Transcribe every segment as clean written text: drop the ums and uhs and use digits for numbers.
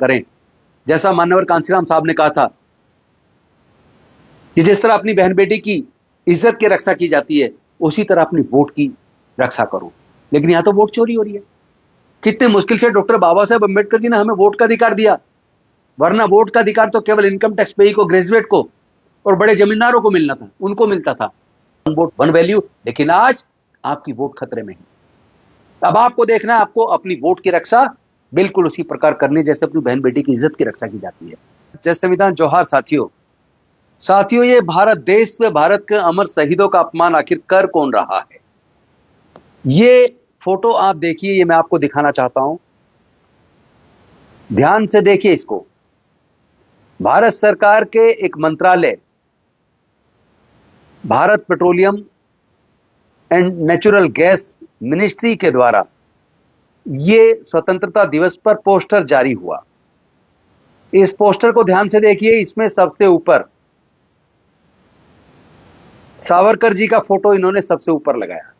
करें। जैसा मान्यवर कांसीराम साहब ने कहा था कि जिस तरह अपनी बहन बेटी की इज्जत की रक्षा की जाती है, उसी तरह अपनी वोट की रक्षा करो। लेकिन यहां तो वोट चोरी हो रही है। कितने मुश्किल से डॉक्टर बाबा साहेब अंबेडकर जी ने हमें वोट का अधिकार दिया, वरना वोट का अधिकार तो केवल इनकम टैक्स पेई को, ग्रेजुएट को और बड़े जमींदारों को मिलना था, उनको मिलता था। Vote one value. लेकिन आज आपकी वोट खतरे में है। अब आपको देखना है, आपको अपनी वोट की रक्षा बिल्कुल उसी प्रकार करनी जैसे अपनी बहन बेटी की इज्जत की रक्षा की जाती है। जय संविधान जोहार साथियों। साथियों, ये भारत देश में भारत के अमर शहीदों का अपमान आखिर कर कौन रहा है? ये फोटो आप देखिए, ये मैं आपको दिखाना चाहता हूं, ध्यान से देखिए इसको। भारत सरकार के एक मंत्रालय, Bharat petroleum and natural gas ministry के द्वारा ये स्वतंत्रता दिवस पर पोस्टर जारी हुआ। इस पोस्टर को ध्यान से देखिए। इसमें सबसे ऊपर सावरकर जी का फोटो इन्होंने सबसे ऊपर लगाया,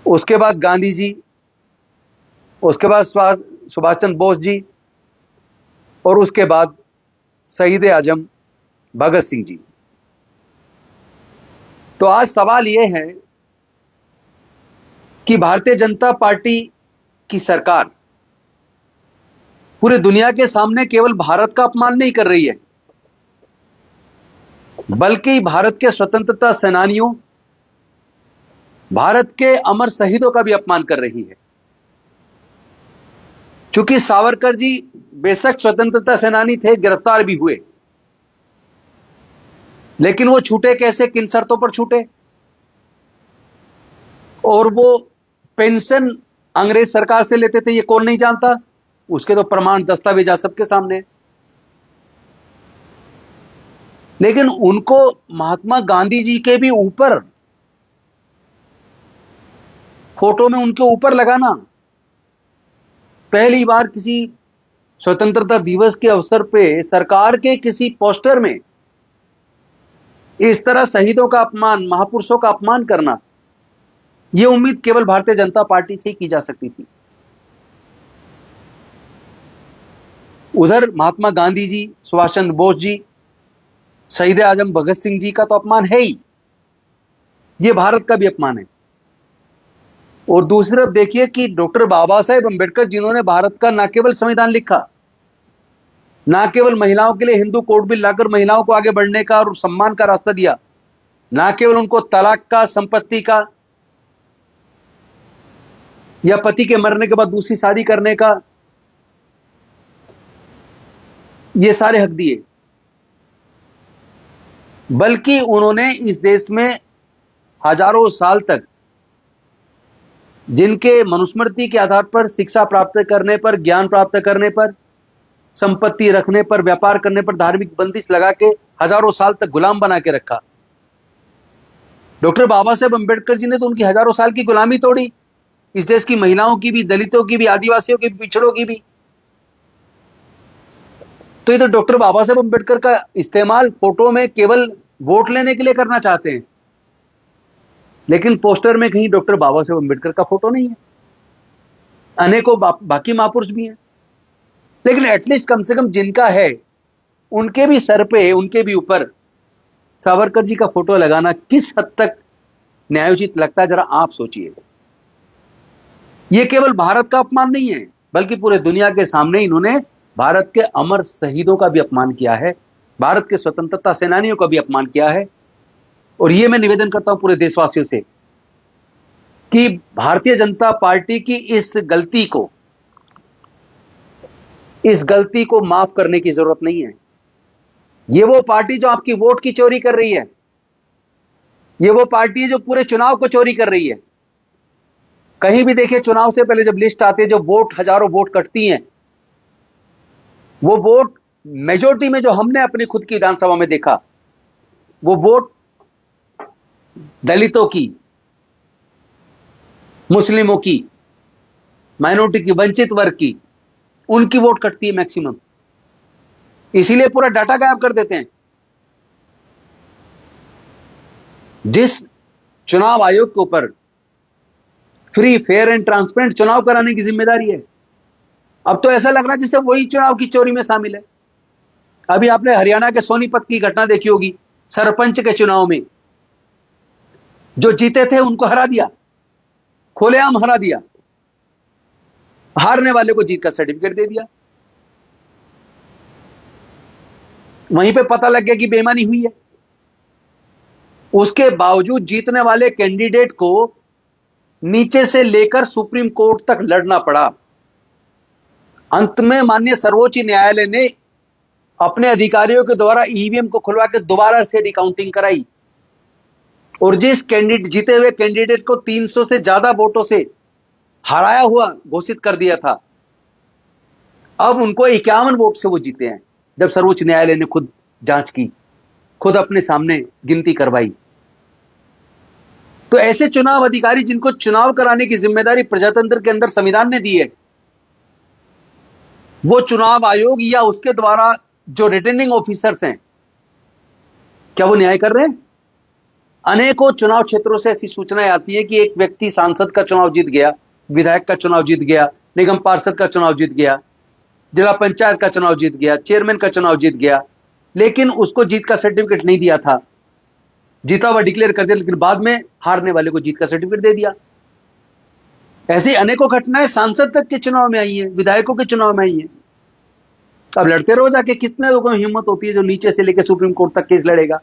उसके बाद गांधी जी, उसके बाद सुभाष चंद्र बोस जी, और उसके बाद शहीद आजम भगत सिंह जी। तो आज सवाल यह है कि भारतीय जनता पार्टी की सरकार पूरे दुनिया के सामने केवल भारत का अपमान नहीं कर रही है, बल्कि भारत के स्वतंत्रता सेनानियों, भारत के अमर शहीदों का भी अपमान कर रही है। क्योंकि सावरकर जी बेशक स्वतंत्रता सेनानी थे, गिरफ्तार भी हुए, लेकिन वो छूटे कैसे, किन शर्तों पर छूटे? और वो पेंशन अंग्रेज सरकार से लेते थे, ये कौन नहीं जानता? उसके तो प्रमाण दस्तावेज सबके सामने। लेकिन उनको महात्मा गांधी जी के भी ऊपर, फोटो में उनके ऊपर लगाना, पहली बार किसी स्वतंत्रता दिवस के अवसर पे सरकार के किसी पोस्टर में इस तरह शहीदों का अपमान, महापुरुषों का अपमान करना, यह उम्मीद केवल भारतीय जनता पार्टी से ही की जा सकती थी। उधर महात्मा गांधी जी, सुभाष चंद्र बोस जी, शहीद आजम भगत सिंह जी का तो अपमान है ही, यह भारत का भी अपमान है। और दूसरी तरफ देखिए कि डॉक्टर बाबा साहेब अंबेडकर जिन्होंने भारत का न केवल संविधान लिखा, ना केवल महिलाओं के लिए हिंदू कोड बिल लाकर महिलाओं को आगे बढ़ने का और सम्मान का रास्ता दिया, ना केवल उनको तलाक का, संपत्ति का या पति के मरने के बाद दूसरी शादी करने का ये सारे हक दिए, बल्कि उन्होंने इस देश में हजारों साल तक जिनके मनुस्मृति के आधार पर शिक्षा प्राप्त करने पर, ज्ञान प्राप्त करने पर, संपत्ति रखने पर, व्यापार करने पर धार्मिक बंदिश लगा के हजारों साल तक गुलाम बना के रखा। डॉक्टर बाबा साहेब अंबेडकर जी ने तो उनकी हजारों साल की गुलामी तोड़ी, इस देश की महिलाओं की भी, दलितों की भी, आदिवासियों की भी, पिछड़ों की भी। तो ये तो डॉक्टर बाबा साहेब अंबेडकर का इस्तेमाल फोटो में केवल वोट लेने के लिए करना चाहते हैं, लेकिन पोस्टर में कहीं डॉक्टर बाबा साहेब अंबेडकर का फोटो नहीं है। अनेकों बाकी महापुरुष भी हैं, लेकिन एटलीस्ट कम से कम जिनका है उनके भी सर पे, उनके भी ऊपर सावरकर जी का फोटो लगाना किस हद तक न्यायोचित लगता है, जरा आप सोचिए। यह केवल भारत का अपमान नहीं है, बल्कि पूरे दुनिया के सामने इन्होंने भारत के अमर शहीदों का भी अपमान किया है, भारत के स्वतंत्रता सेनानियों का भी अपमान किया है। और यह मैं निवेदन करता हूं पूरे देशवासियों से कि भारतीय जनता पार्टी की इस गलती को माफ करने की जरूरत नहीं है। यह वो पार्टी जो आपकी वोट की चोरी कर रही है, यह वो पार्टी है जो पूरे चुनाव को चोरी कर रही है। कहीं भी देखिए, चुनाव से पहले जब लिस्ट आती है, जो वोट, हजारों वोट कटती हैं, वो वोट मेजोरिटी में जो हमने अपनी खुद की विधानसभा में देखा, वो वोट दलितों की, मुस्लिमों की, माइनॉरिटी की, वंचित वर्ग की, उनकी वोट कटती है मैक्सिमम। इसीलिए पूरा डाटा गायब कर देते हैं। जिस चुनाव आयोग के ऊपर फ्री, फेयर एंड ट्रांसपेरेंट चुनाव कराने की जिम्मेदारी है, अब तो ऐसा लग रहा है जैसे वही चुनाव की चोरी में शामिल है। अभी आपने हरियाणा के सोनीपत की घटना देखी होगी, सरपंच के चुनाव में जो जीते थे उनको हरा दिया, खुलेआम हरा दिया, हारने वाले को जीत का सर्टिफिकेट दे दिया। वहीं पे पता लग गया कि बेईमानी हुई है। उसके बावजूद जीतने वाले कैंडिडेट को नीचे से लेकर सुप्रीम कोर्ट तक लड़ना पड़ा। अंत में माननीय सर्वोच्च न्यायालय ने अपने अधिकारियों के द्वारा ईवीएम को खुलवा के दोबारा से रिकाउंटिंग कराई और जिस कैंडिडेट जीते हुए कैंडिडेट को 300 से ज्यादा वोटों से हराया हुआ घोषित कर दिया था, अब उनको 51 वोट से वो जीते हैं। जब सर्वोच्च न्यायालय ने खुद जांच की, खुद अपने सामने गिनती करवाई। तो ऐसे चुनाव अधिकारी जिनको चुनाव कराने की जिम्मेदारी प्रजातंत्र के अंदर संविधान ने दी है, वो चुनाव आयोग या उसके द्वारा जो रिटर्निंग ऑफिसर्स हैं, क्या वो न्याय कर रहे हैं? अनेकों चुनाव क्षेत्रों से ऐसी सूचनाएं आती है कि एक व्यक्ति सांसद का चुनाव जीत गया, विधायक का चुनाव जीत गया, निगम पार्षद का चुनाव जीत गया, जिला पंचायत का चुनाव जीत गया, चेयरमैन का चुनाव जीत गया, लेकिन उसको जीत का सर्टिफिकेट नहीं दिया था। जीता हुआ डिक्लेयर कर दिया, लेकिन बाद में हारने वाले को जीत का सर्टिफिकेट दे दिया। ऐसी अनेकों घटनाएं सांसद तक के चुनाव में आई है, विधायकों के चुनाव में आई है। अब लड़ते रहो जाके। कितने लोगों में हिम्मत होती है जो नीचे से लेकर सुप्रीम कोर्ट तक केस लड़ेगा?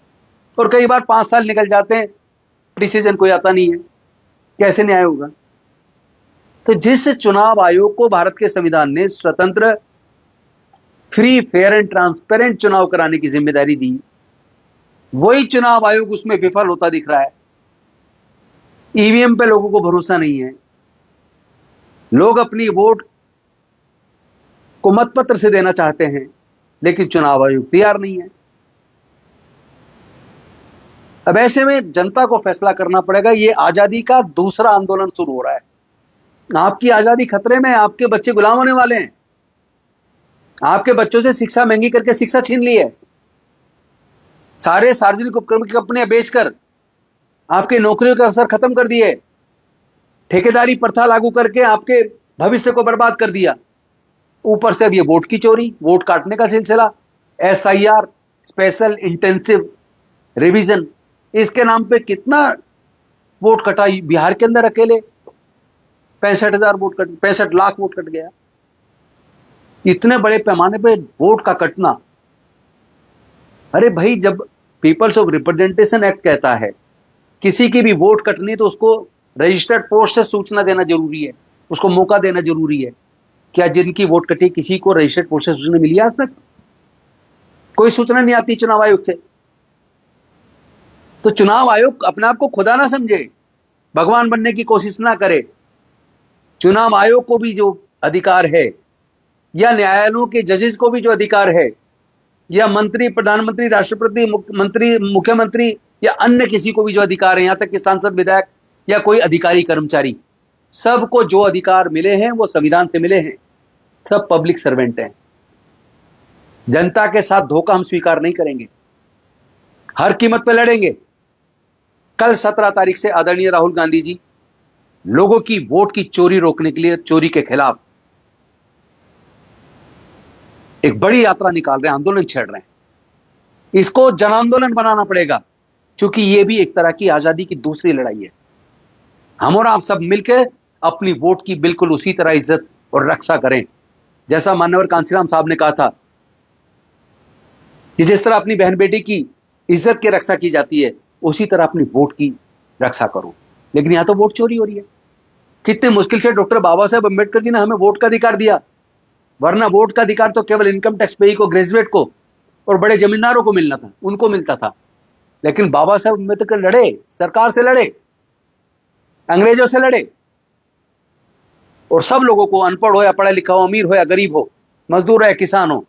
और कई बार 5 साल निकल जाते हैं, डिसीजन कोई आता नहीं है। कैसे न्याय होगा? तो जिस चुनाव आयोग को भारत के संविधान ने स्वतंत्र, फ्री, फेयर एंड ट्रांसपेरेंट चुनाव कराने की जिम्मेदारी दी, वही चुनाव आयोग उसमें विफल होता दिख रहा है। ईवीएम पे लोगों को भरोसा नहीं है। लोग अपनी वोट को मतपत्र से देना चाहते हैं, लेकिन चुनाव आयोग तैयार नहीं है। अब ऐसे में जनता को फैसला करना पड़ेगा। ये आजादी का दूसरा आंदोलन शुरू हो रहा है। आपकी आजादी खतरे में है। आपके बच्चे गुलाम होने वाले हैं। आपके बच्चों से शिक्षा महंगी करके शिक्षा छीन ली है। सारे सार्वजनिक उपक्रम की कंपनियां बेचकर आपके नौकरियों के अवसर खत्म कर दिए। ठेकेदारी प्रथा लागू करके आपके भविष्य को बर्बाद कर दिया। ऊपर से अब ये वोट की चोरी, वोट काटने का सिलसिला, एसआईआर, स्पेशल इंटेंसिव रिवीजन, इसके नाम पे कितना वोट कटा। बिहार के अंदर अकेले 65,000 vote cut, 65 lakh vote cut गया। इतने बड़े पैमाने पे वोट का कटना। अरे भाई, जब पीपल्स ऑफ रिप्रेजेंटेशन एक्ट कहता है किसी की भी वोट कटनी तो उसको रजिस्टर्ड पोस्ट से सूचना देना जरूरी है, उसको मौका देना जरूरी है। क्या जिनकी वोट कटी किसी को रजिस्टर्ड पोस्ट से सूचना मिली? आज तक कोई सूचना नहीं आती चुनाव आयोग से। तो चुनाव आयोग अपने आप को खुदा ना समझे, भगवान बनने की कोशिश ना करे। चुनाव आयोग को भी जो अधिकार है, या न्यायालयों के जजेस को भी जो अधिकार है, या मंत्री, प्रधानमंत्री, राष्ट्रपति, मंत्री, मुख्यमंत्री या अन्य किसी को भी जो अधिकार है, यहां तक कि सांसद, विधायक या कोई अधिकारी, कर्मचारी, सबको जो अधिकार मिले हैं वो संविधान से मिले हैं। सब पब्लिक सर्वेंट हैं। जनता के साथ धोखा हम स्वीकार नहीं करेंगे। हर कीमत पे लड़ेंगे। कल 17 तारीख से आदरणीय राहुल गांधी जी लोगों की वोट की चोरी रोकने के लिए, चोरी के खिलाफ एक बड़ी यात्रा निकाल रहे हैं, आंदोलन छेड़ रहे हैं। इसको जन आंदोलन बनाना पड़ेगा, क्योंकि यह भी एक तरह की आजादी की दूसरी लड़ाई है। हम और आप सब मिलकर अपनी वोट की बिल्कुल उसी तरह इज्जत और रक्षा करें, जैसा मान्यवर कांसीराम साहब ने कहा था कि जिस तरह अपनी बहन बेटी की इज्जत की रक्षा की जाती है, उसी तरह अपनी वोट की रक्षा करो। लेकिन यहां तो वोट चोरी हो रही है। कितने मुश्किल से डॉक्टर बाबा साहेब अंबेडकर जी ने हमें वोट का अधिकार दिया, वरना वोट का अधिकार तो केवल इनकम टैक्स पेई को, ग्रेजुएट को और बड़े जमींदारों को मिलना था, उनको मिलता था। लेकिन बाबा साहेब अंबेडकर लड़े, सरकार से लड़े, अंग्रेजों से लड़े, और सब लोगों को, अनपढ़ हो या पढ़ा लिखा हो, अमीर हो या गरीब हो, मजदूर हो या किसान हो,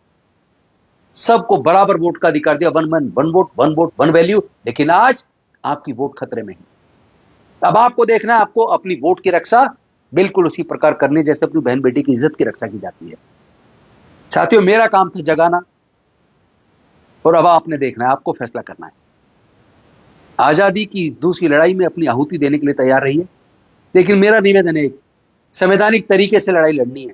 सबको बराबर वोट का अधिकार दिया। One man one vote, one vote one value. लेकिन आज आपकी वोट खतरे में है। अब आपको देखना है, आपको अपनी वोट की रक्षा बिल्कुल उसी प्रकार करनी जैसे अपनी बहन बेटी की इज्जत की रक्षा की जाती है। साथियों, मेरा काम था जगाना, और अब आपने देखना है, आपको फैसला करना है। आजादी की दूसरी लड़ाई में अपनी आहुति देने के लिए तैयार रहिए, लेकिन मेरा निवेदन है, संवैधानिक तरीके से लड़ाई लड़नी है।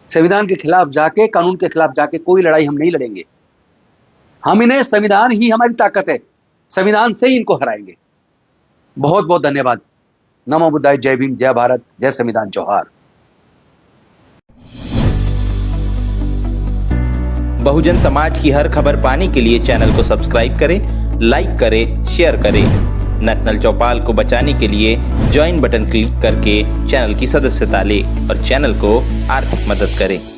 संविधान के खिलाफ जाके, कानून के खिलाफ जाके कोई लड़ाई हम नहीं लड़ेंगे। हम इन्हें, संविधान ही हमारी ताकत है, संविधान से ही इनको हराएंगे। बहुत बहुत धन्यवाद। नमो बुद्धाय। जय भीम, जय भारत, जय संविधान, जोहार। बहुजन समाज की हर खबर पाने के लिए चैनल को सब्सक्राइब करें, लाइक करें, शेयर करें। नेशनल चौपाल को बचाने के लिए ज्वाइन बटन क्लिक करके चैनल की सदस्यता लें और चैनल को आर्थिक मदद करें।